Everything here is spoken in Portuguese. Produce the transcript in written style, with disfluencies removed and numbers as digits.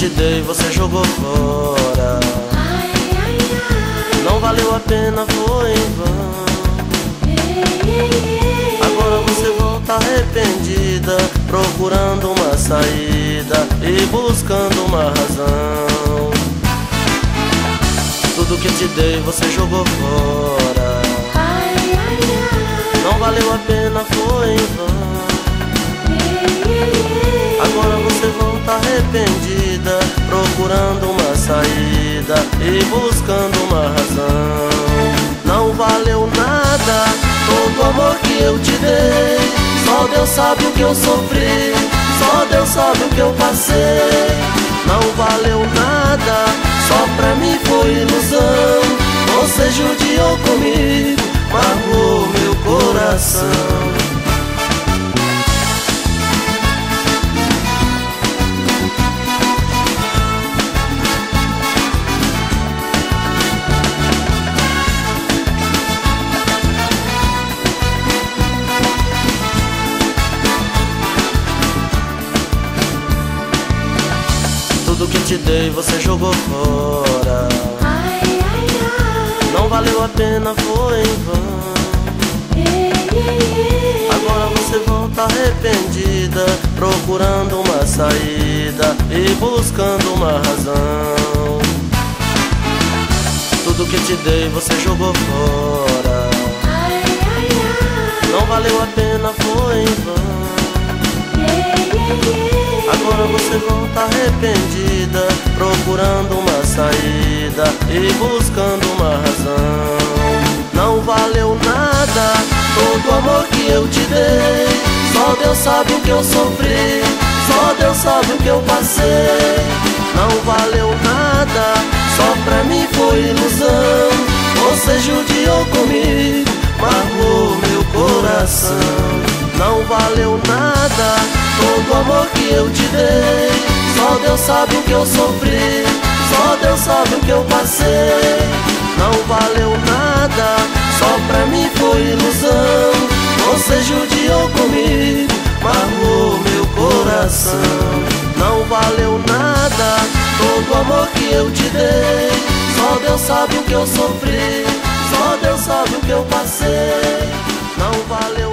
te dei você jogou fora. Não valeu a pena, foi em vão. Agora você volta arrependida, procurando uma saída e buscando uma razão. Tudo que te dei você jogou fora. Não valeu a pena, foi em vão. Agora você volta arrependida, procurando uma saída e buscando uma razão. Não valeu nada todo o amor que eu te dei. Só Deus sabe o que eu sofri, só Deus sabe o que eu passei. Não valeu nada, só pra mim foi ilusão. Você judiou comigo, magoou meu coração. Tudo que te dei você jogou fora. Não valeu a pena, foi em vão. Agora você volta arrependida, procurando uma saída e buscando uma razão. Tudo que te dei você jogou fora. Não valeu a pena, foi em vão. Agora você volta arrependida, procurando uma saída e buscando uma razão. Não valeu nada todo o amor que eu te dei. Só Deus sabe o que eu sofri, só Deus sabe o que eu passei. Não valeu nada, só pra mim foi ilusão. Você judiou comigo, magoou meu coração. Não valeu nada todo o amor que eu te dei. Só Deus sabe o que eu sofri, só Deus sabe o que eu passei. Não valeu nada, só pra mim foi ilusão. Você judiou comigo, magoou meu coração. Não valeu nada todo o amor que eu te dei. Só Deus sabe o que eu sofri, só Deus sabe o que eu passei. Não valeu